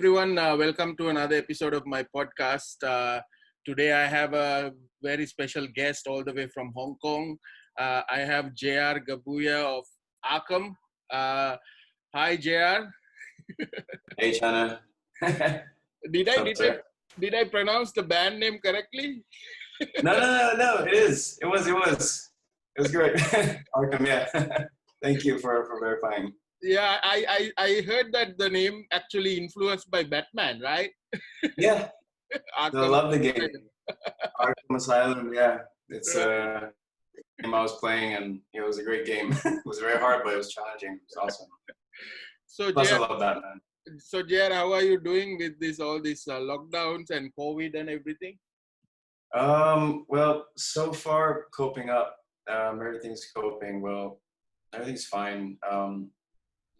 everyone. Welcome to another episode of my podcast. Today I have a very special guest all the way from Hong Kong. I have JR Gabuya of ARKM. Hi, JR. Hey, Channa. Did I pronounce the band name correctly? No. It was great. Arkham, yeah. Thank you for verifying. Yeah, I heard that the name actually influenced by Batman, right? Yeah, I love the game. Arkham Asylum, yeah. It's a game I was playing, and it was a great game. It was very hard, but it was challenging. It was awesome. So, plus, I love Batman. So, JR, how are you doing with all these lockdowns and COVID and everything? Well, so far coping up. Everything's coping well. Everything's fine.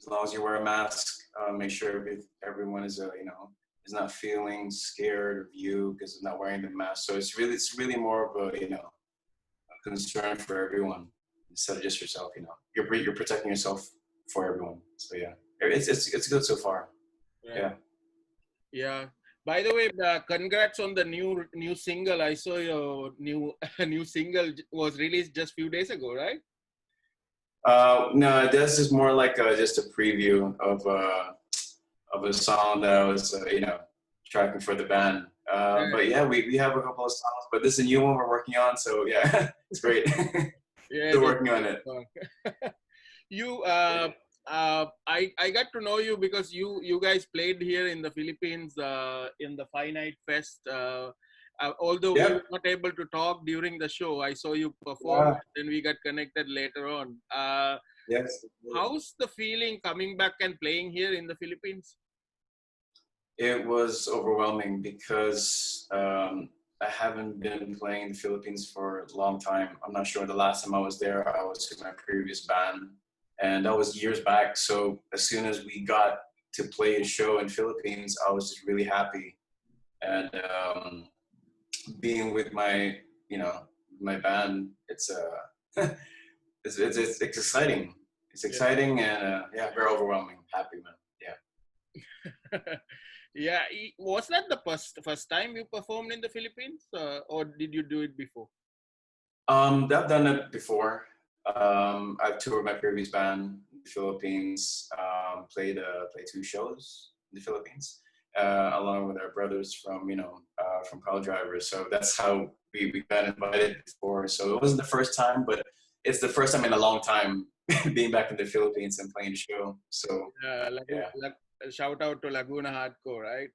As long as you wear a mask, make sure everyone is is not feeling scared of you because they're not wearing the mask. So it's really more of a a concern for everyone instead of just yourself. You're protecting yourself for everyone. So yeah, it's good so far. Right. Yeah. By the way, congrats on the new single. I saw your new single was released just a few days ago, right? No, this is more like just a preview of a song that I was tracking for the band. But yeah, we have a couple of songs, but this is a new one we're working on. So yeah, it's great. Yeah, still working on it. I got to know you because you guys played here in the Philippines in the Finite Fest. Although we were not able to talk during the show, I saw you perform, and we got connected later on. Yes. How's the feeling coming back and playing here in the Philippines? It was overwhelming because I haven't been playing in the Philippines for a long time. I'm not sure the last time I was there, I was with my previous band, and that was years back. So as soon as we got to play a show in Philippines, I was just really happy. And being with my my band, it's it's exciting. It's exciting and very overwhelming. Happy, man. Yeah. Yeah. Was that the first time you performed in the Philippines, or did you do it before? I've done it before. I've toured my previous band in the Philippines. Played 2 shows in the Philippines. Along with our brothers from College Drivers. So that's how we got invited before. So it wasn't the first time, but it's the first time in a long time being back in the Philippines and playing a show. So Shout out to Laguna Hardcore, right?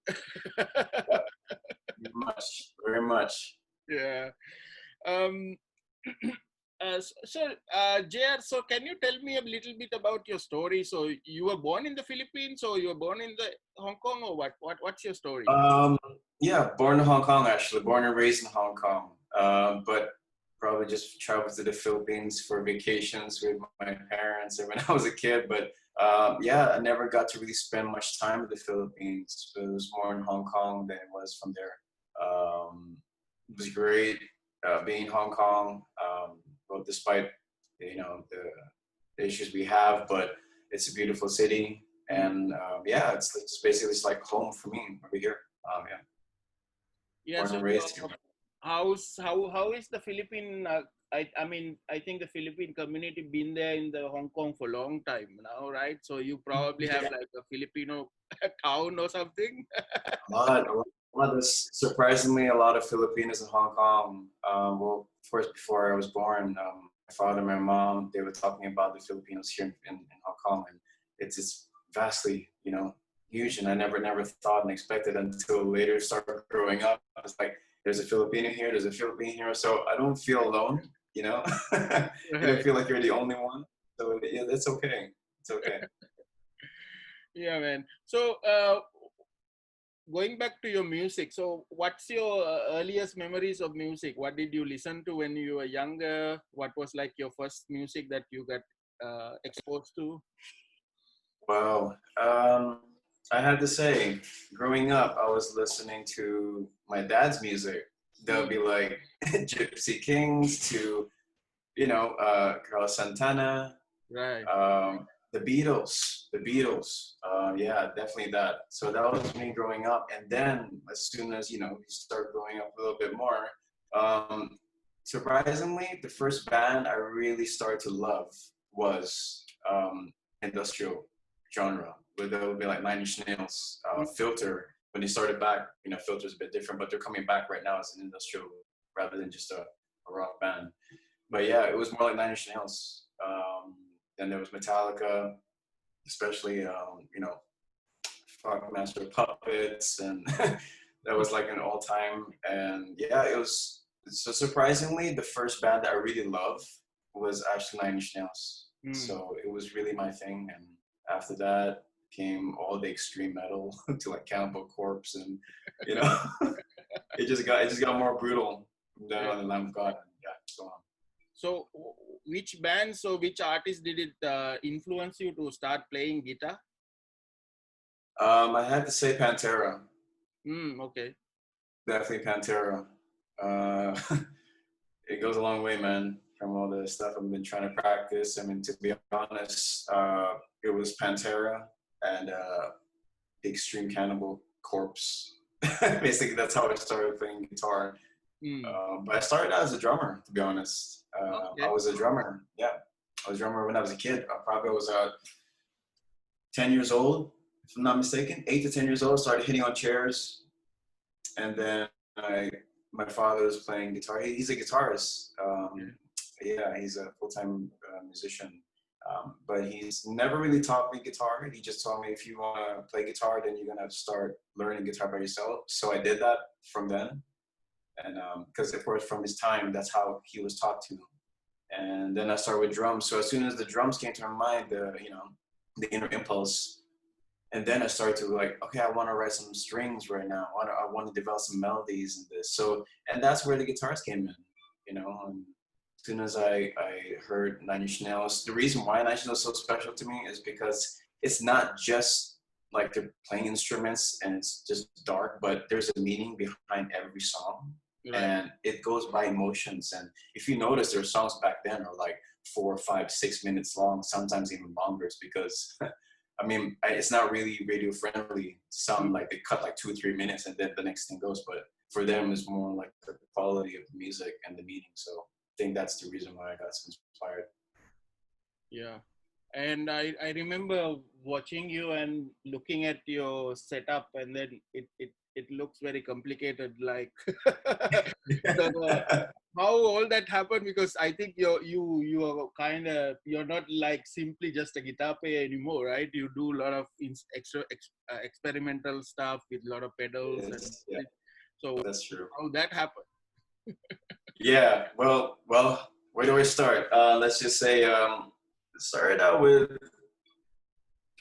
Very much. Yeah. JR, so can you tell me a little bit about your story? So you were born in the Philippines, or you were born in the Hong Kong, or what's your story? Yeah, born in Hong Kong, actually. Born and raised in Hong Kong. But probably just traveled to the Philippines for vacations with my parents when I was a kid. But I never got to really spend much time in the Philippines. It was more in Hong Kong than it was from there. It was great being in Hong Kong. Well, despite the issues we have, but it's a beautiful city, and it's basically like home for me over here. Born and raised here. How is the Philippine? I think the Philippine community been there in the Hong Kong for a long time now, right? So you probably have like a Filipino town or something. Surprisingly, a lot of Filipinos in Hong Kong. Well, first before I was born, my father and my mom, they were talking about the Filipinos here in Hong Kong, and it's vastly, huge. And I never thought and expected until later started growing up. I was like, there's a Filipino here, there's a Filipino here. So I don't feel alone, You don't feel like you're the only one. So yeah, that's okay. It's okay. Yeah, man. So going back to your music, so what's your earliest memories of music? What did you listen to when you were younger? What was like your first music that you got exposed to? Wow. I had to say, growing up, I was listening to my dad's music. There'll be like Gypsy Kings to, Carlos Santana. Right. The Beatles. Yeah, definitely that. So that was me growing up, and then as soon as you start growing up a little bit more, um, surprisingly, the first band I really started to love was industrial genre. Where there would be like Nine Inch Nails, Filter. When they started back, Filter's a bit different, but they're coming back right now as an industrial rather than just a rock band. But yeah, it was more like Nine Inch Nails. Then there was Metallica, especially Fuck Master of Puppets, and that was like an all-time. And yeah, it was so surprisingly the first band that I really loved was actually Nine Inch Nails. So it was really my thing. And after that came all the extreme metal to like Cannibal Corpse, and it just got more brutal. Then on the Lamb of God, and yeah, so on. So, which bands or which artists did it influence you to start playing guitar? I had to say Pantera. Okay. Definitely Pantera. It goes a long way, man, from all the stuff I've been trying to practice. I mean, to be honest, it was Pantera and the Extreme Cannibal Corpse. Basically, that's how I started playing guitar. But I started out as a drummer, to be honest. Okay. I was a drummer. Yeah, I was a drummer when I was a kid. I probably was 10 years old, if I'm not mistaken. 8 to 10 years old, started hitting on chairs. And then my father was playing guitar. He's a guitarist. Yeah, he's a full-time musician. But he's never really taught me guitar. He just told me, if you want to play guitar, then you're going to have to start learning guitar by yourself. So I did that from then. And because of course from his time, that's how he was taught to. And then I started with drums. So as soon as the drums came to my mind, the inner impulse, and then I started to like, okay, I want to write some strings right now. I want to develop some melodies and this. So, and that's where the guitars came in, And as soon as I heard Nine Inch Nails, the reason why Nine Inch Nails is so special to me is because it's not just like they're playing instruments and it's just dark, but there's a meaning behind every song. Right. And it goes by emotions. And if you notice, their songs back then are like 4, 5, 6 minutes long, sometimes even longer. It's because, I mean, it's not really radio friendly. Some like they cut like 2 or 3 minutes and then the next thing goes. But for them, it's more like the quality of the music and the meaning. So I think that's the reason why I got so inspired. Yeah. And I remember watching you and looking at your setup, and then it looks very complicated. Like, so, how all that happened? Because I think you are kind of, you're not like simply just a guitar player anymore, right? You do a lot of experimental stuff with a lot of pedals. Yes, and yeah. So that's true. How that happened? Yeah. Well. Where do I start? Let's just say. Started out with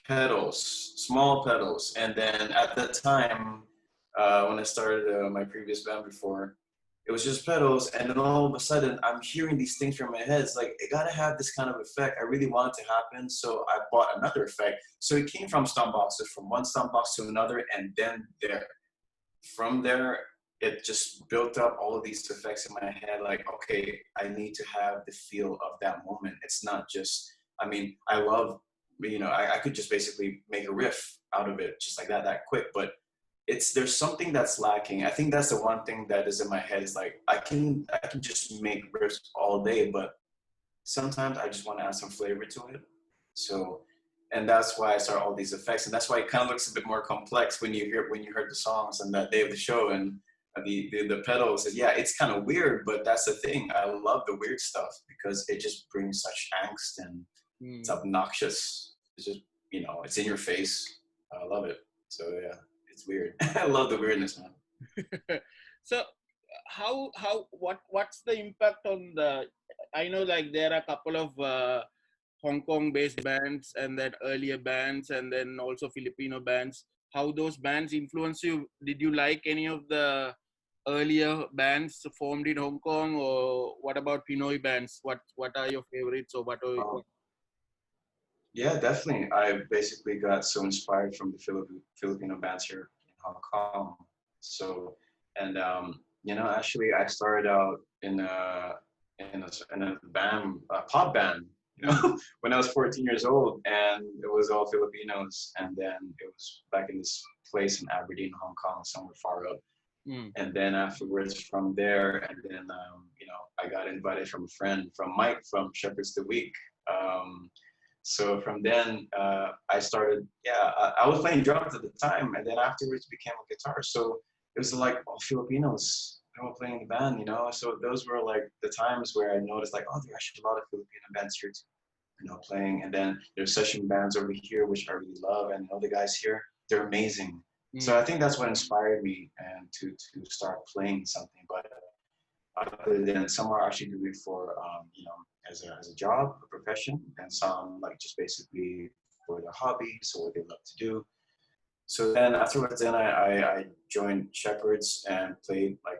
pedals, small pedals, and then at the time when I started my previous band before, it was just pedals, and then all of a sudden I'm hearing these things from my head. It's like, it gotta have this kind of effect. I really want it to happen, so I bought another effect. So it came from stomp boxes, from one stomp box to another, and then from there it just built up all of these effects in my head. Like, okay, I need to have the feel of that moment. It's not just, I mean, I love, I could just basically make a riff out of it just like that quick, but there's something that's lacking. I think that's the one thing that is in my head, is like, I can just make riffs all day, but sometimes I just want to add some flavor to it. So, and that's why I start all these effects, and that's why it kind of looks a bit more complex when you heard the songs on that day of the show, and the pedals. Yeah, it's kind of weird, but that's the thing. I love the weird stuff because it just brings such angst, and it's obnoxious. It's just, it's in your face. I love it. So yeah, it's weird. I love the weirdness, man. So what's the impact on I know like there are a couple of Hong Kong based bands, and then earlier bands, and then also Filipino bands. How those bands influence you? Did you like any of the earlier bands formed in Hong Kong, or what about Pinoy bands? What are your favorites, or what are Yeah, definitely. I basically got so inspired from the Filipino bands here in Hong Kong. So, and actually, I started out in a band, a pop band, you know, when I was 14 years old, and it was all Filipinos. And then it was back in this place in Aberdeen, Hong Kong, somewhere far up. And then afterwards from there, and then, you know, I got invited from a friend, from Mike, from Shepards The Weak. So from then, I started, I was playing drums at the time, and then afterwards became a guitarist. So it was like all Filipinos who were playing in the band, you know? So those were like the times where I noticed like, oh, there are actually a lot of Filipino bands here too, you know, playing. And then there's session bands over here, which I really love. And all the guys here, they're amazing. So I think that's what inspired me and to start playing something. But other than some are actually doing it for, you know, as a job, a profession, and some like just basically for their hobbies or what they love to do. So then afterwards, then I joined Shepards and played like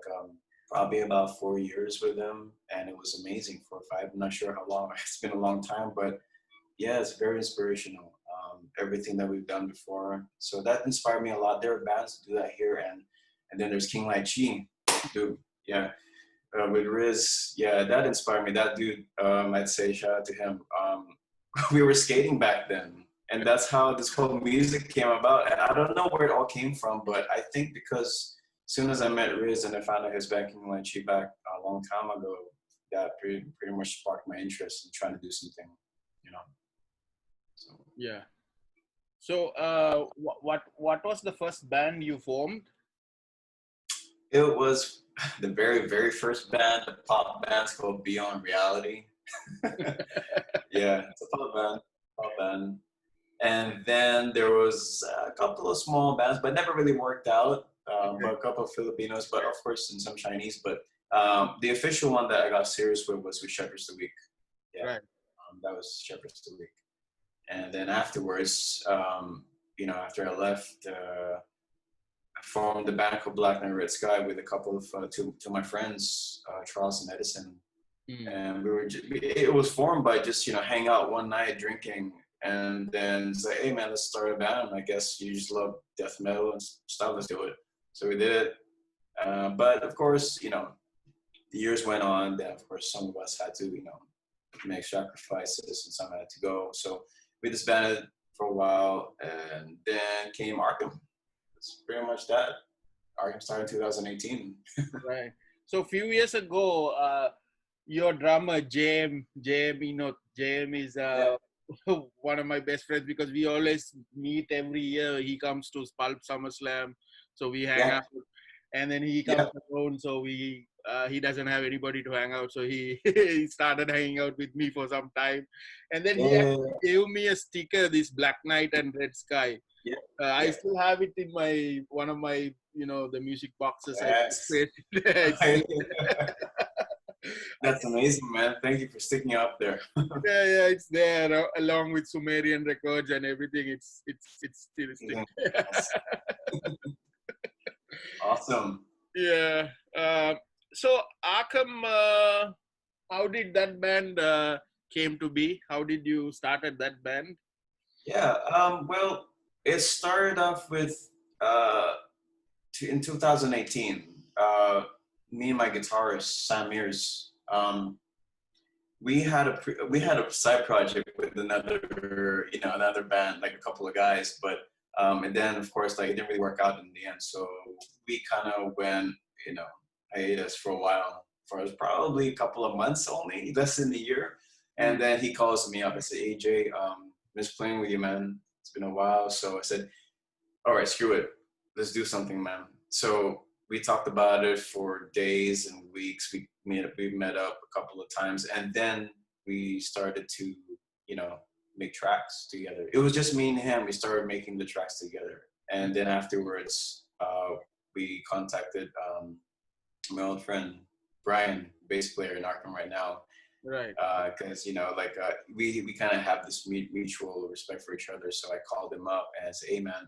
probably about 4 years with them, and it was amazing. 4 or 5, I'm not sure how long. It's been a long time, but yeah, it's very inspirational. Everything that we've done before, so that inspired me a lot. There are bands that do that here, and then there's King Lai Chi, dude. Yeah, with Riz, yeah, that inspired me. That dude, I'd say shout out to him. We were skating back then, and that's how this whole music came about. And I don't know where it all came from, but I think because as soon as I met Riz and I found out his band King Lai Chi back a long time ago, that pretty much sparked my interest in trying to do something, you know. So. Yeah. So, what was the first band you formed? It was the very first band, the pop band's called Beyond Reality. Yeah, it's a pop band. And then there was a couple of small bands, but never really worked out. But a couple of Filipinos, but of course, and some Chinese. But the official one that I got serious with was with Shepards The Weak. Yeah, right. That was Shepards The Weak. And then afterwards, you know, after I left, I formed the band called Black and Red Sky with a couple of two of my friends, Charles and Edison. And we were it was formed by just, you know, hang out one night drinking, and then say, hey man, let's start a band. I guess you just love death metal and stuff, let's do it. So we did it. But of course, you know, the years went on. Then of course some of us had to, you know, make sacrifices, and some had to go. So we disbanded for a while, and then came Arkham. It's pretty much that. Arkham started in 2018. Right. So a few years ago, your drummer JM, you know, JM is one of my best friends because we always meet every year. He comes to Pulp SummerSlam, so we hang out, and then he comes alone, so we he doesn't have anybody to hang out, so he he started hanging out with me for some time, and then he actually gave me a sticker, this Black Knight and Red Sky. I still have it in my one of my, you know, the music boxes. That's amazing, man. Thank you for sticking up there. Yeah, it's there along with Sumerian records and everything. It's still still. Awesome. Yeah. So Arkham, how did that band came to be? How did you started that band? Yeah. Well, it started off with in 2018. Me and my guitarist Sam Mears, we had a side project with another band, like a couple of guys, but and then of course like it didn't really work out in the end, so we kind of went, you know, hiatus for a while, for probably a couple of months, only less than a year. And then he calls me up and said, hey Jay, miss playing with you, man, it's been a while. So I said, all right, screw it, let's do something, man. So we talked about it for days and weeks. We met up a couple of times, and then we started to, you know, make tracks together. It was just me and him. We started making the tracks together, and then afterwards, we contacted my old friend Brian, bass player in Arkham right now. Right. Because you know, like we kind of have this mutual respect for each other. So I called him up and said, hey man,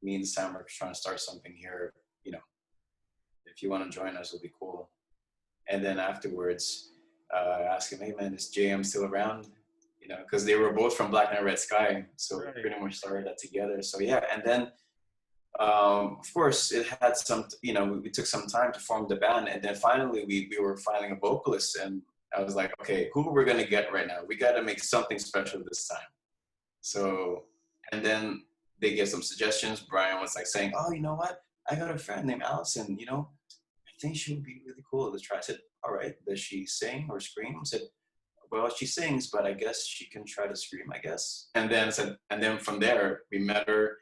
me and Sam are trying to start something here. You know, if you want to join us, it'll be cool. And then afterwards, I asked him, hey man, is JM still around? You know, because they were both from Black and Red Sky, so we pretty much started that together. So yeah, and then of course it had some, you know, we took some time to form the band, and then finally we were finding a vocalist, and I was like, okay, who we're gonna get right now? We got to make something special this time. So, and then they gave some suggestions. Brian was like saying, oh, you know what? I got a friend named Allison. You know, I think she would be really cool to try. I said, all right. Does she sing or scream? I said, well, she sings, but I guess she can try to scream, I guess. And then said, and then from there we met her.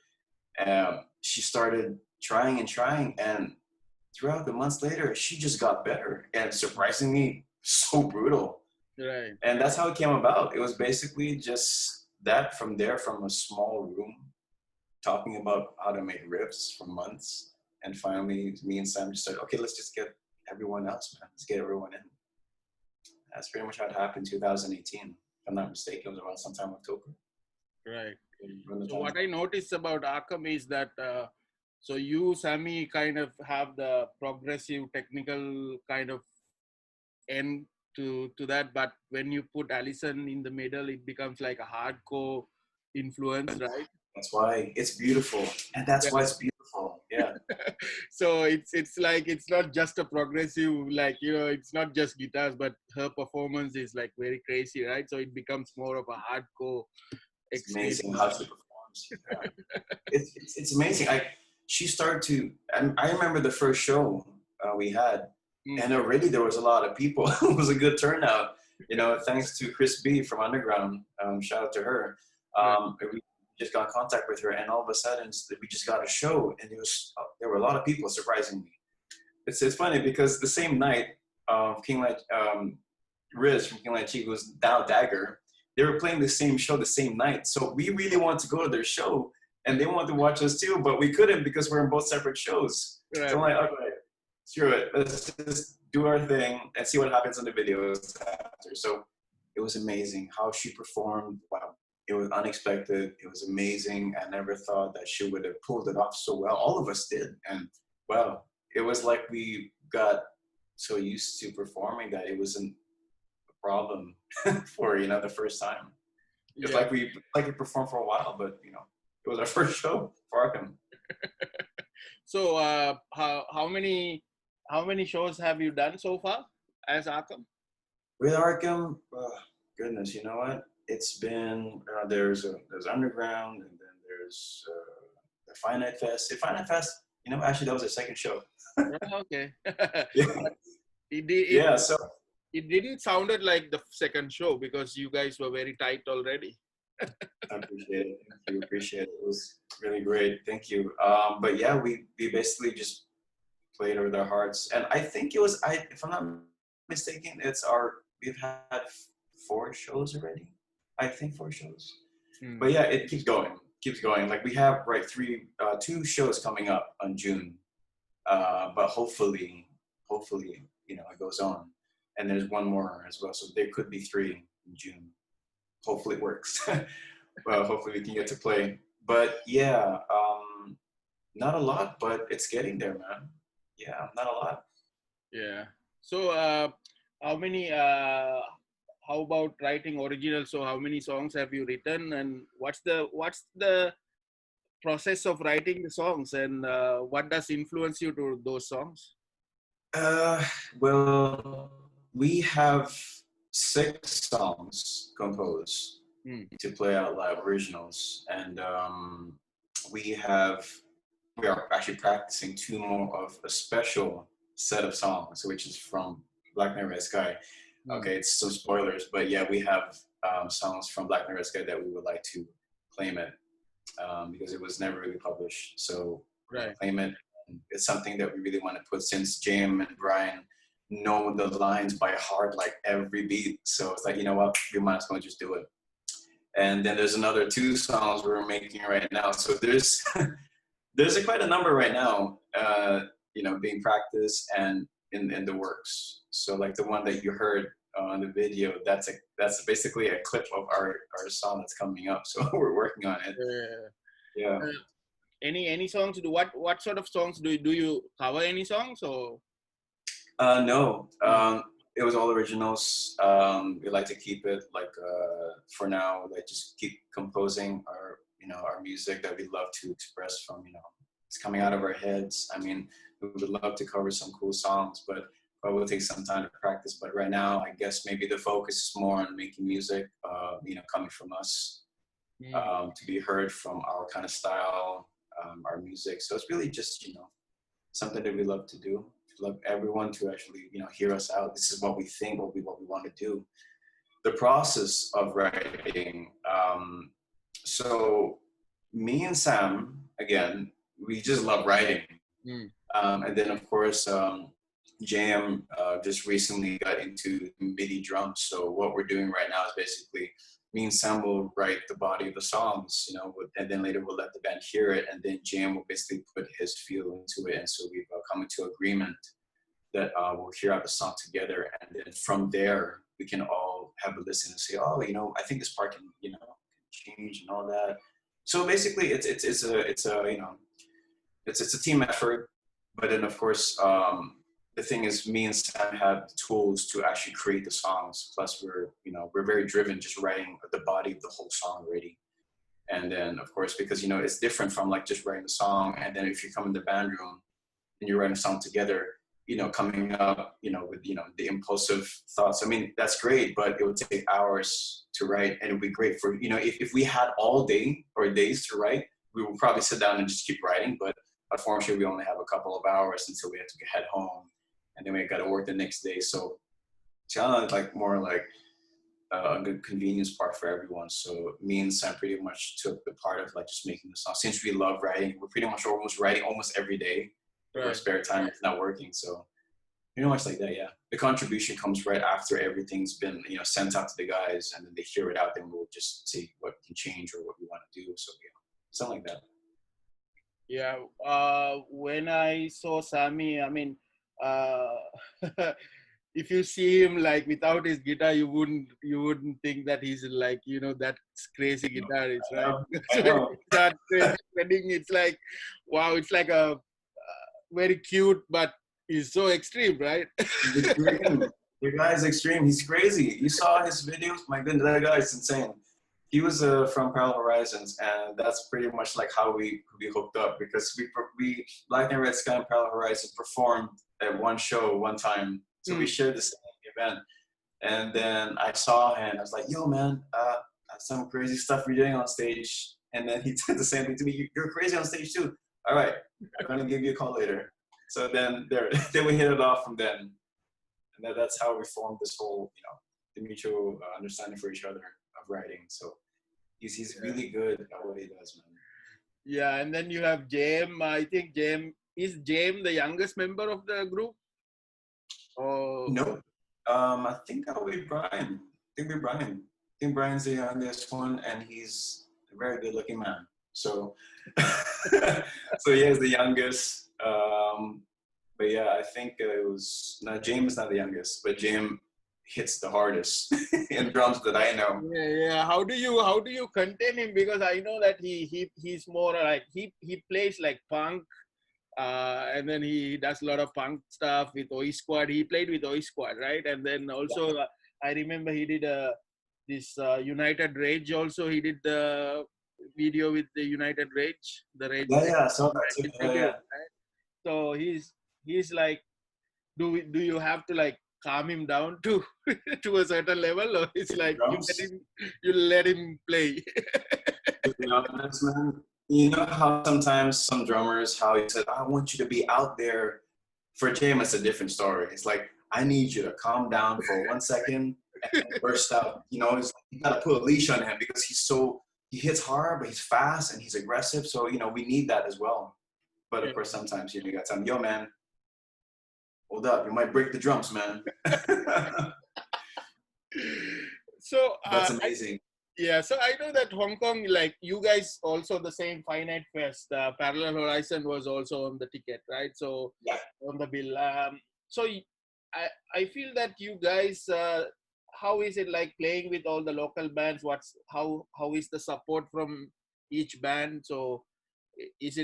She started trying and trying, and throughout the months later, she just got better, and surprisingly, so brutal. Right. And that's how it came about. It was basically just that from there, from a small room, talking about how to make riffs for months. And finally, me and Sam just said, okay, let's just get everyone else, man. Let's get everyone in. That's pretty much how it happened in 2018. If I'm not mistaken, it was around sometime October. Right. So what I noticed about Arkham is that, so you, Sammy, kind of have the progressive technical kind of end to that, but when you put Allison in the middle, it becomes like a hardcore influence, right? That's why it's beautiful, and that's why it's beautiful. Yeah. So it's like it's not just a progressive, like, you know, it's not just guitars, but her performance is like very crazy, right? So it becomes more of a hardcore. It's amazing how she performs. Yeah. It's amazing. She started to. I remember the first show we had, and already there was a lot of people. It was a good turnout. You know, thanks to Chris B from Underground. Shout out to her. We just got in contact with her, and all of a sudden we just got a show, and there were a lot of people. Surprisingly, it's funny because the same night, King Light, Riz from King Light Chi, who's now Dagger. They were playing the same show the same night. So we really wanted to go to their show, and they wanted to watch us too, but we couldn't because we're in both separate shows. Right. So I'm like, okay, screw it. Let's just do our thing and see what happens in the videos after. So it was amazing how she performed. Wow. It was unexpected. It was amazing. I never thought that she would have pulled it off so well. All of us did. And wow, it was like we got so used to performing that it wasn't problem for the first time. It's like we performed for a while, but it was our first show for Arkham. So how many shows have you done so far as Arkham? With Arkham, goodness, you know what? It's been there's Underground, and then there's the Finite Fest. The Finite Fest, actually that was our second show. Okay. Yeah. So. It didn't sounded like the second show because you guys were very tight already. I appreciate it. Thank you. Appreciate it. It was really great. Thank you. But yeah, we basically just played with our hearts, and I think it was if I'm not mistaken, we've had 4 shows already. I think 4 shows. But yeah, it keeps going. Like we have 2 shows coming up on June, but hopefully, it goes on. And there's 1 more as well. So there could be 3 in June. Hopefully it works. Well, hopefully we can get to play. But yeah, not a lot, but it's getting there, man. Yeah, not a lot. Yeah. So how about writing original? So how many songs have you written, and what's the process of writing the songs, and what does influence you to those songs? Well, we have 6 songs composed to play out live, originals, and we are actually practicing 2 more of a special set of songs, which is from Black Knight Red Sky. Okay, it's some spoilers, but yeah, we have songs from Black Knight Red Sky that we would like to claim it because it was never really published. So claim it. It's something that we really want to put, since James and Brian know the lines by heart, like every beat. So it's like, you know what, we might as well just do it. And then there's another 2 songs we're making right now. So there's quite a number right now, being practiced and in the works. So like the one that you heard on the video, that's basically a clip of our song that's coming up. So we're working on it. Yeah. Any songs? What sort of songs do you cover? Any songs or? No. It was all originals. We like to keep it for now, just keep composing our music that we love to express from, it's coming out of our heads. I mean, we would love to cover some cool songs, but but we'll take some time to practice. But right now, I guess maybe the focus is more on making music, coming from us, to be heard from our kind of style, our music. So it's really just, something that we love to do. We love everyone to actually, hear us out. This is what we think, what we want to do. The process of writing. So me and Sam, again, we just love writing. And then of course, JM just recently got into MIDI drums. So what we're doing right now is basically me and Sam will write the body of the songs, and then later we'll let the band hear it, and then JM will basically put his feel into it. And so we've come into agreement that we'll hear out the song together, and then from there we can all have a listen and say, oh, I think this part can, change and all that. So basically, it's a team effort. But then of course, the thing is, me and Sam have the tools to actually create the songs. Plus, we're very driven, just writing the body of the whole song already. And then of course, because it's different from like just writing the song, and then if you come in the band room and you're writing a song together, coming up, with, the impulsive thoughts. I mean, that's great, but it would take hours to write, and it would be great for, if we had all day or days to write, we would probably sit down and just keep writing. But unfortunately, we only have a couple of hours until we have to head home, and then we got to work the next day. So Channa is more like a good convenience part for everyone. So me and Sam pretty much took the part of just making the song. Since we love writing, we're pretty much almost writing almost every day. Right. Our spare time is not working. So pretty much like that, yeah. The contribution comes right after everything's been, sent out to the guys, and then they hear it out. Then we'll just see what can change or what we want to do. So something like that. Yeah. When I saw Sammy, I mean, if you see him without his guitar, you wouldn't think that he's that crazy guitarist, right? So when you start playing, it's like, wow, it's like a very cute, but he's so extreme, right? The guy's extreme. He's crazy. You saw his videos? My goodness, that guy's insane. He was from Parallel Horizons, and that's pretty much how we hooked up, because we Black and Red Sky and Parallel Horizons performed at one show one time. So we shared the same event. And then I saw him, I was like, yo man, some crazy stuff you're doing on stage. And then he said the same thing to me, you're crazy on stage too. All right, I'm gonna give you a call later. So then then we hit it off from then. And that's how we formed this whole, the mutual understanding for each other of writing. So he's really good at what he does, man. Yeah, and then you have JM. I think is JM the youngest member of the group? Oh no, I think I'll be Brian. I think Brian's the youngest one, and he's a very good-looking man. So, so he is the youngest. But yeah, I think it was James is not the youngest, but James hits the hardest in drums that I know. Yeah. How do you contain him? Because I know that he's more like he plays like punk. And then he does a lot of punk stuff with Oi Squad. He played with Oi Squad, right? And then also, I remember he did this United Rage. Also, he did the video with the United Rage. The Rage. Yeah, I saw that too. Yeah. Right? So he's like, do you have to calm him down to to a certain level, or it's like you let him play? To be honest, man. You know how sometimes some drummers, how he said, I want you to be out there. For James, it's a different story. It's like, I need you to calm down for 1 second and burst out. You got to put a leash on him, because he hits hard, but he's fast and he's aggressive. So, we need that as well. But of course, sometimes you got to tell him, yo, man, hold up. You might break the drums, man. So that's amazing. Yeah, so I know that Hong Kong, you guys also the same Finite Fest, Parallel Horizon was also on the ticket, right? So yeah, on the bill. So I feel that you guys, how is it like playing with all the local bands? How is the support from each band? So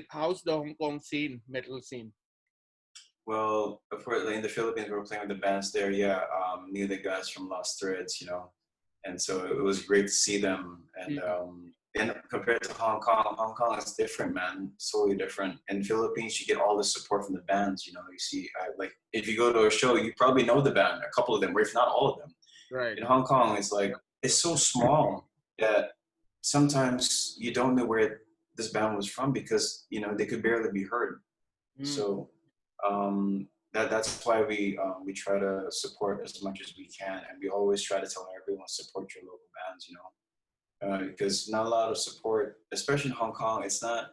how's the Hong Kong scene, metal scene? Well, of course, in the Philippines, we were playing with the bands there. Yeah, knew the guys from Lost Threads, and so it was great to see them. And And compared to Hong Kong is different, man. It's totally different. In Philippines, you get all the support from the bands. You know, you see, like if you go to a show, you probably know the band, a couple of them, or if not all of them. Right. In Hong Kong, it's like it's so small that sometimes you don't know where this band was from because you know they could barely be heard. So that's why we try to support as much as we can, and we always try to tell everyone support your local bands. You know, because not a lot of support, especially in Hong Kong. It's not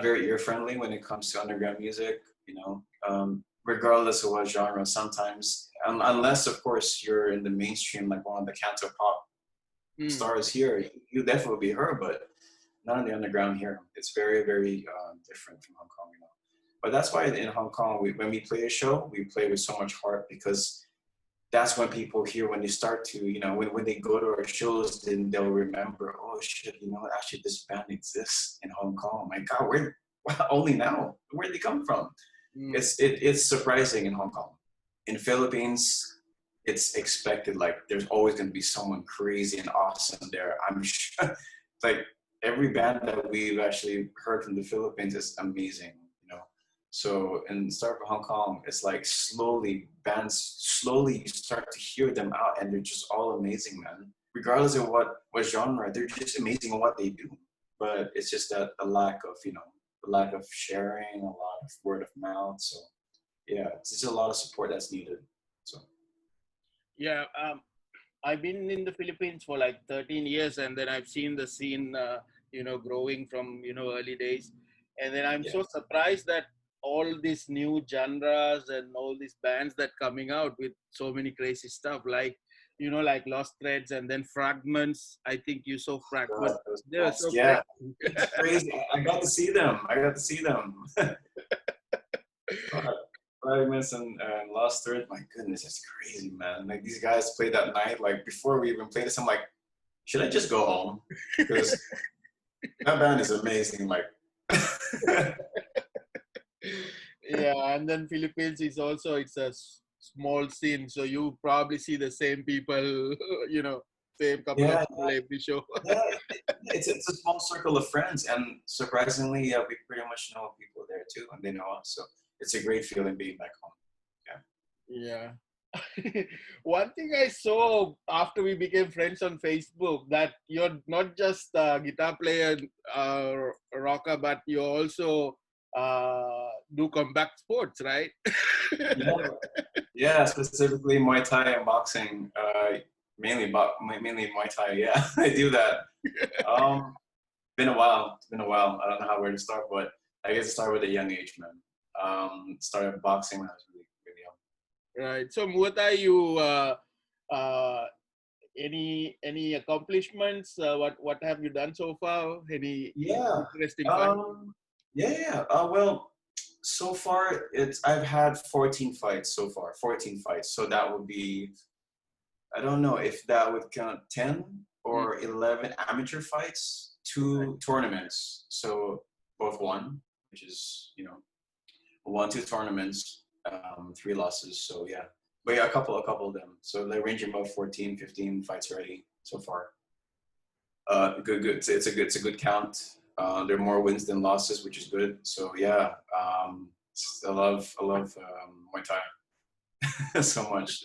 very ear friendly when it comes to underground music. You know, regardless of what genre. Sometimes, unless of course you're in the mainstream, like one of the canto pop stars here, you definitely be heard, but not in the underground here. It's very, very different from Hong Kong, you know. But that's why in Hong Kong, when we play a show, we play with so much heart because that's when people hear when they start to, you know, when they go to our shows, then they'll remember, oh shit, you know, actually this band exists in Hong Kong. My God, where only now? Where'd they come from? It's surprising in Hong Kong. In Philippines, it's expected. Like there's always going to be someone crazy and awesome there. I'm sure, like every band that we've actually heard from the Philippines is amazing, you know. So in start of Hong Kong, it's like bands slowly you start to hear them out, and they're just all amazing, man. Regardless of what genre, they're just amazing at what they do. But it's just that the lack of sharing, a lot of word of mouth. So yeah, it's just a lot of support that's needed. So Yeah, I've been in the Philippines for like 13 years, and then I've seen the scene, you know, growing from, you know, early days. And then I'm so surprised that all these new genres and all these bands that coming out with so many crazy stuff, like, you know, like Lost Threads and then Fragments. I think you saw Fragments. They were so yeah, crazy. it's crazy. I got to see them. Fragments and Lost Thread. My goodness, it's crazy, man. Like these guys played that night. Like before we even played this, I'm like, should I just go home? Because that band is amazing. Like, Yeah, and then Philippines is also, it's a small scene, so you probably see the same people, you know, same couple of people every show. yeah, it's a small circle of friends, and surprisingly, yeah, we pretty much know people there too, and they know us. So it's a great feeling being back home. Yeah. One thing I saw after we became friends on Facebook, that you're not just a guitar player, rocker, but you also do combat sports, right? Yeah, specifically Muay Thai and boxing. Mainly Muay Thai. Yeah, I do that. Been a while. It's been a while. I don't know where to start, but I guess it started with a young age, man. Started boxing when I was really, really young. Right. So Muay Thai, you any accomplishments? What have you done so far? Any interesting fight? Well, so far I've had 14 fights so far. 14 fights. So that would be, I don't know if that would count 10 or 11 amateur fights, 2 tournaments. So both won, which is, you know, 2 tournaments, 3 losses. So yeah, but yeah, a couple of them. So they're ranging about 14, 15 fights already so far. Good. It's a good count. There are more wins than losses, which is good. So yeah, I love Muay Thai so much.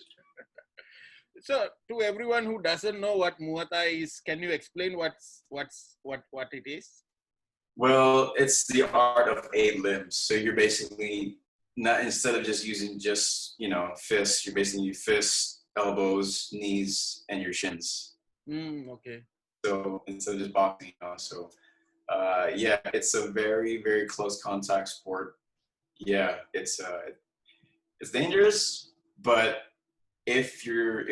So to everyone who doesn't know what Muay Thai is, can you explain what it is? Well, it's the art of 8 limbs. So you're basically not, instead of just using you know, fists, you're basically fists, elbows, knees, and your shins. Okay. So instead of just boxing, you know, so yeah, it's a very, very close contact sport. Yeah, it's dangerous, but if you're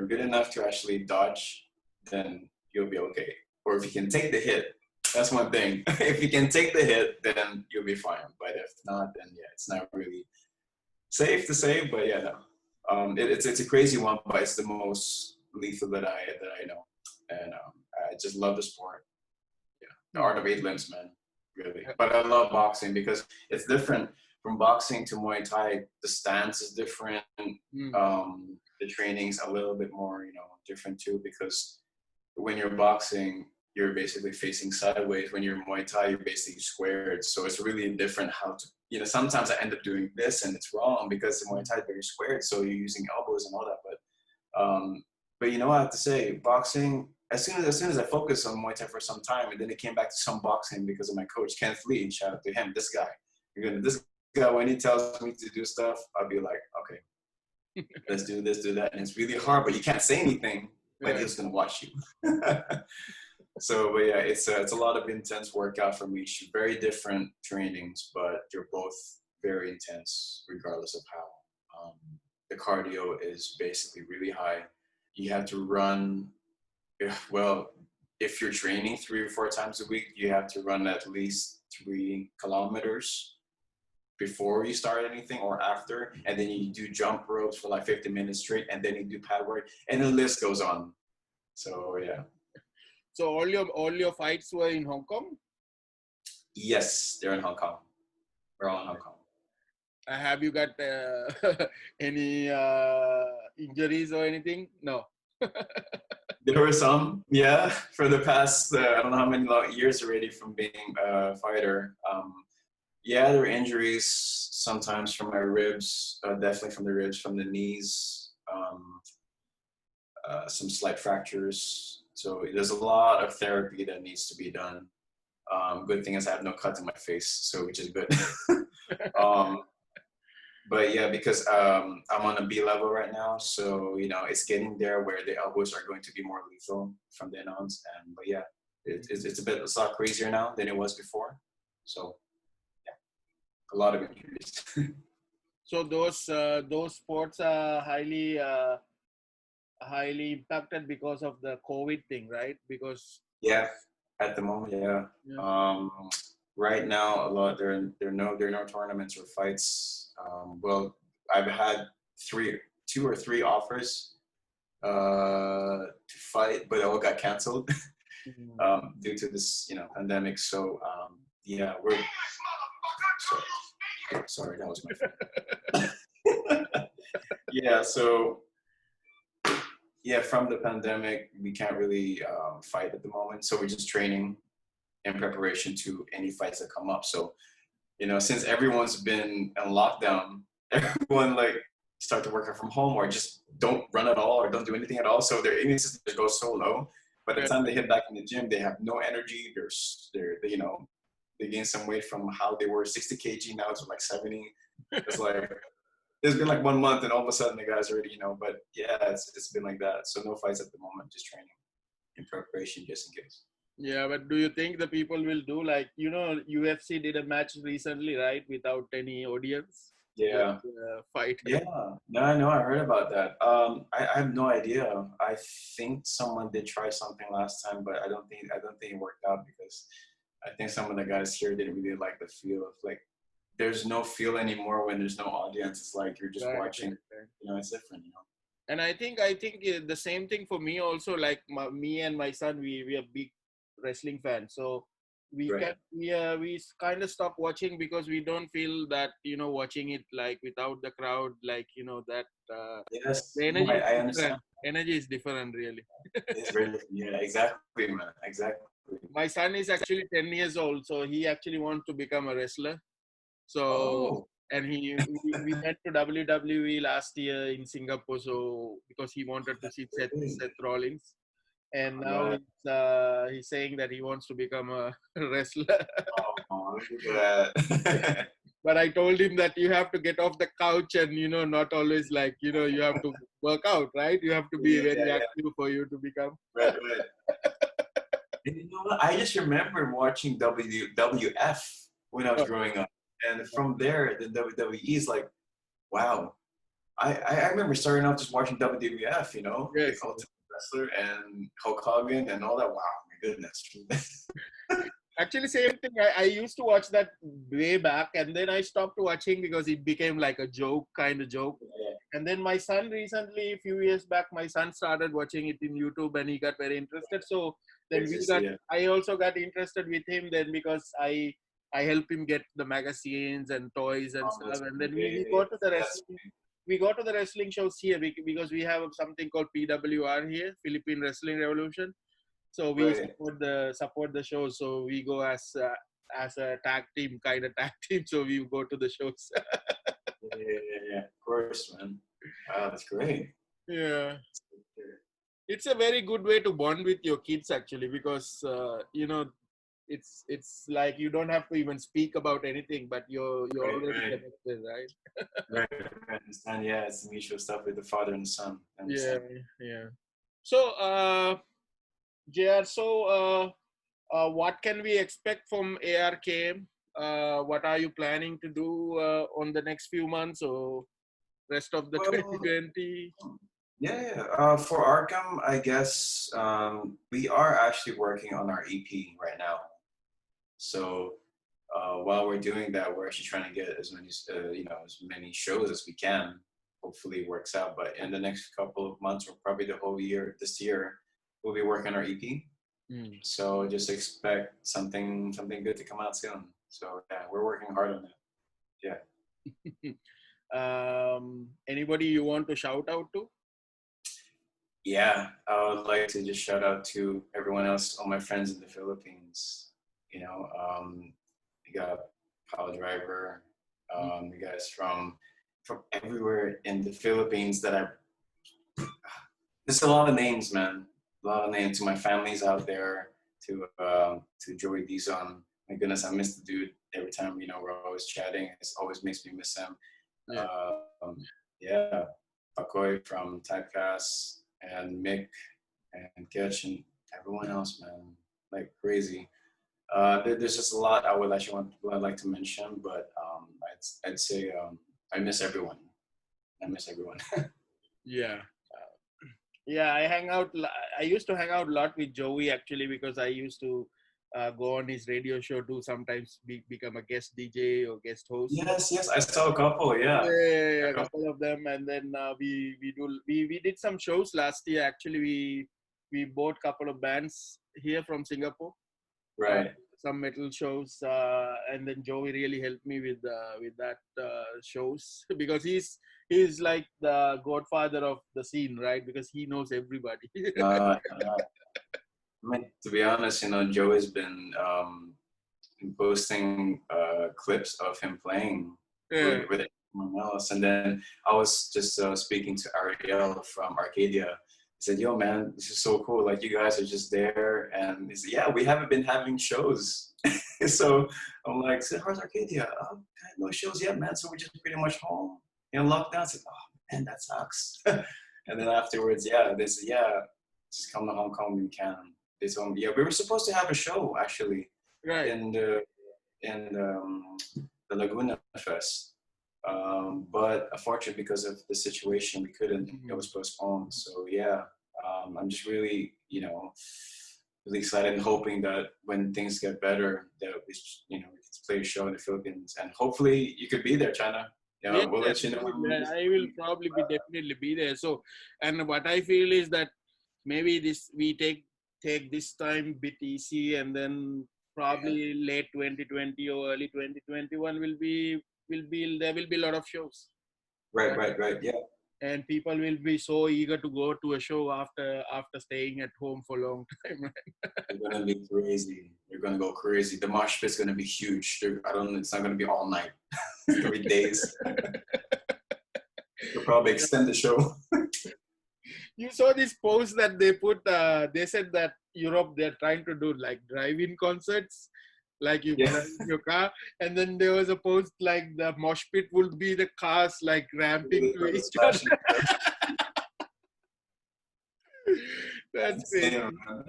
good enough to actually dodge, then you'll be okay. Or if you can take the hit, that's one thing. If you can take the hit, then you'll be fine. But if not, then yeah, it's not really safe to say. But yeah, no, it's a crazy one, but it's the most lethal that I know, and I just love the sport. Yeah, the art of 8 limbs, man, really. But I love boxing because it's different. From boxing to Muay Thai, the stance is different. The training's a little bit more, you know, different too, because when you're boxing, you're basically facing sideways. When you're Muay Thai, you're basically squared. So it's really different how to, you know, sometimes I end up doing this and it's wrong because in Muay Thai you're squared, so you're using elbows and all that. But you know what I have to say, boxing, as soon as I focused on Muay Thai for some time, and then it came back to some boxing because of my coach, Kenneth Lee, shout out to him, this guy. This guy, when he tells me to do stuff, I'll be like, okay, let's do this, do that. And it's really hard, but you can't say anything, but he's gonna watch you. So, but yeah, it's a lot of intense workout for me. Very different trainings, but they're both very intense, regardless of how. The cardio is basically really high. You have to run. Well, if you're training 3 or 4 times a week, you have to run at least 3 kilometers before you start anything or after, and then you do jump ropes for like 50 minutes straight, and then you do pad work, and the list goes on. So yeah. So all your fights were in Hong Kong? Yes, they're in Hong Kong. We're all in Hong Kong. Have you got any injuries or anything? No. There were some, yeah, for the past, I don't know how many years already from being a fighter. Yeah, there were injuries sometimes from my ribs, definitely from the ribs, from the knees, some slight fractures. So there's a lot of therapy that needs to be done. Good thing is I have no cuts in my face, so which is good. But yeah, because I'm on a B level right now, so you know it's getting there where the elbows are going to be more lethal from then on. And but yeah, it's a lot crazier now than it was before. So yeah, a lot of injuries. So those sports are highly impacted because of the COVID thing, right? Because yeah, at the moment, yeah. Right now, a lot there are no tournaments or fights. Well, I've had 2 or 3 offers to fight, but it all got canceled due to this, you know, pandemic. So yeah, we're sorry, that was my phone. Yeah, so yeah, from the pandemic, we can't really fight at the moment. So we're just training in preparation to any fights that come up. So, you know, since everyone's been in lockdown, everyone like start to work from home or just don't run at all or don't do anything at all. So their immune system just goes so low. By the time they hit back in the gym, they have no energy. They're you know, they gain some weight from how they were 60 kg, now it's like 70. It's like, it's been like 1 month and all of a sudden the guys already, you know, but yeah, it's been like that. So no fights at the moment, just training in preparation just in case. Yeah, but do you think the people will do like, you know, UFC did a match recently, right? Without any audience. Yeah. Fight. Yeah. No, I heard about that. I have no idea. I think someone did try something last time, but I don't think it worked out because I think some of the guys here didn't really like the feel of like, there's no feel anymore when there's no audience. It's like you're just watching. Right. You know, it's different. You know. And I think the same thing for me also. Like me and my son, we are big wrestling fans. So we kind of stop watching because we don't feel that, you know, watching it like without the crowd, like, you know, that yes, the energy I understand. Energy is different, really. It's really, yeah, exactly, man, exactly. My son is actually 10 years old, so he actually wants to become a wrestler. So and we went to WWE last year in Singapore, so because he wanted to see Seth Rollins. And now he's saying that he wants to become a wrestler. Oh, look at that. But I told him that you have to get off the couch and, you know, not always like, you know, you have to work out, right? You have to be very active for you to become. Right. And you know what? I just remember watching WWF when I was growing up. And from there, the WWE is like, wow. I remember starting off just watching WWF, you know, yes. The Ultimate Wrestler and Hulk Hogan and all that. Wow, my goodness. Actually, same thing. I used to watch that way back, and then I stopped watching because it became like a kind of joke. Yeah. And then my son recently, a few years back, my son started watching it in YouTube, and he got very interested. So then I also got interested with him then because I helped him get the magazines and toys and stuff. And then we go to the wrestling. We go to the wrestling shows here because we have something called PWR here, Philippine Wrestling Revolution. So we Right. support the shows. So we go as a tag team, kind of tag team. So we go to the shows. Yeah. Of course, man. Wow, that's great. Yeah, it's a very good way to bond with your kids actually, because it's like you don't have to even speak about anything, but you're Right, already right, connected, right? right. I understand. Yeah, it's the mutual stuff with the father and the son. I Yeah, understand. yeah. So, JR, what can we expect from ARKM? What are you planning to do on the next few months or rest of the Well, 2020? yeah. For Arkham, I guess we are actually working on our EP right now. So while we're doing that, we're actually trying to get as many, as many shows as we can. Hopefully, it works out. But in the next couple of months, or probably the whole year, this year, we'll be working on our EP. Mm. So just expect something good to come out soon. So yeah, we're working hard on that. Yeah. Anybody you want to shout out to? Yeah, I would like to just shout out to everyone else, all my friends in the Philippines. We got Power Driver, you guys from everywhere in the Philippines that I. There's a lot of names, man. A lot of names to my families out there, to Joey Dizon. My goodness, I miss the dude every time. We're always chatting. It always makes me miss him. Yeah. Yeah, Pakoy from Typecast and Mick and Ketch and everyone else, man, like crazy. There's just a lot I'd like to mention, but I'd say I miss everyone. I miss everyone. Yeah. Yeah, I used to hang out a lot with Joey actually, because I used to go on his radio show to sometimes become a guest DJ or guest host. Yes, I saw a couple. Yeah, Yeah, a a couple. couple of them, and then we did some shows last year. Actually, we bought a couple of bands here from Singapore, uh, Right. some metal shows, and then Joey really helped me with that shows because he's like the godfather of the scene, right? Because he knows everybody. I mean, to be honest, Joe has been posting clips of him playing Yeah, with everyone else. And then I was just speaking to Ariel from Arcadia. He said, "Yo, man, this is so cool. Like, you guys are just there." And he said, "Yeah, we haven't been having shows." So I'm like, "So how's Arcadia?" "Oh, no shows yet, man. So we're just pretty much home. Lockdown." I said, "Oh, man, that sucks." And then afterwards, yeah, they said, "Yeah, just come to Hong Kong when you can." They told me, yeah, we were supposed to have a show actually right. in the Laguna Fest. But unfortunately, because of the situation, we couldn't. It was postponed. So yeah, I'm just really, really excited and hoping that when things get better, that we can play a show in the Philippines, and hopefully you could be there, China. Yeah, We'll let you know. definitely. I will probably definitely be there. So, and what I feel is that maybe we take this time bit easy, and then Yeah. probably late 2020 or early 2021 will be there will be a lot of shows, Right, right, right. Yeah. and people will be so eager to go to a show after staying at home for a long time. You're gonna be crazy. You're gonna go crazy. The mosh pit's gonna be huge. I don't. It's not gonna be all night. It's gonna be days. They'll probably extend the show. You saw this post that they put. They said that Europe they're trying to do like drive-in concerts, like you Yeah. drive in your car, and then there was a post like the mosh pit would be the cars like ramping to each other. Smashing. That's crazy. Insane, man.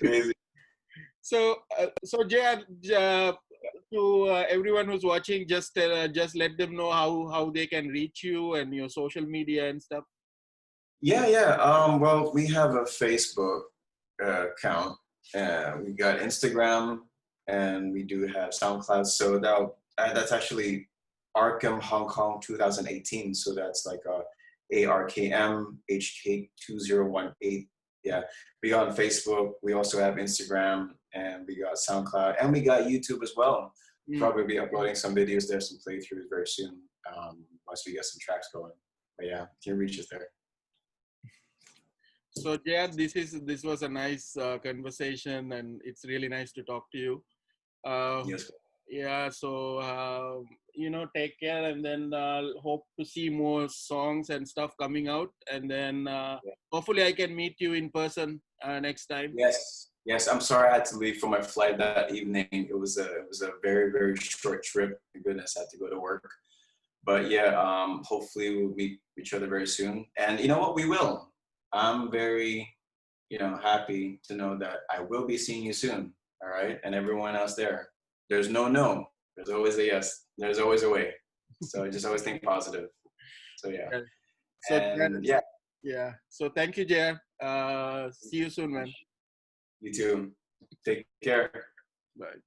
Crazy. So JR, to everyone who's watching, just let them know how they can reach you and your social media and stuff. Yeah. Well, we have a Facebook account. We got Instagram, and we do have SoundCloud. So that's actually Arkham Hong Kong 2018. So that's like ARKM HK 2018. Yeah, we got on Facebook. We also have Instagram, and we got SoundCloud, and we got YouTube as well. Probably be uploading some videos there, some playthroughs very soon, once we get some tracks going. But yeah, you can reach us there. So JR, this was a nice conversation, and it's really nice to talk to you. Uh, Yes. yeah, so take care, and then hope to see more songs and stuff coming out, and then hopefully I can meet you in person next time. Yes. Yes. I'm sorry I had to leave for my flight that evening. It was a very, very short trip. Thank goodness I had to go to work. But yeah, hopefully we'll meet each other very soon. And you know what? We will. I'm very, happy to know that I will be seeing you soon. All right. And everyone else there, there's no. There's always a yes. There's always a way. So just always think positive. So yeah. Yeah. So And yeah, yeah. So thank you, JR. See you soon, man. you too. Take care. Bye.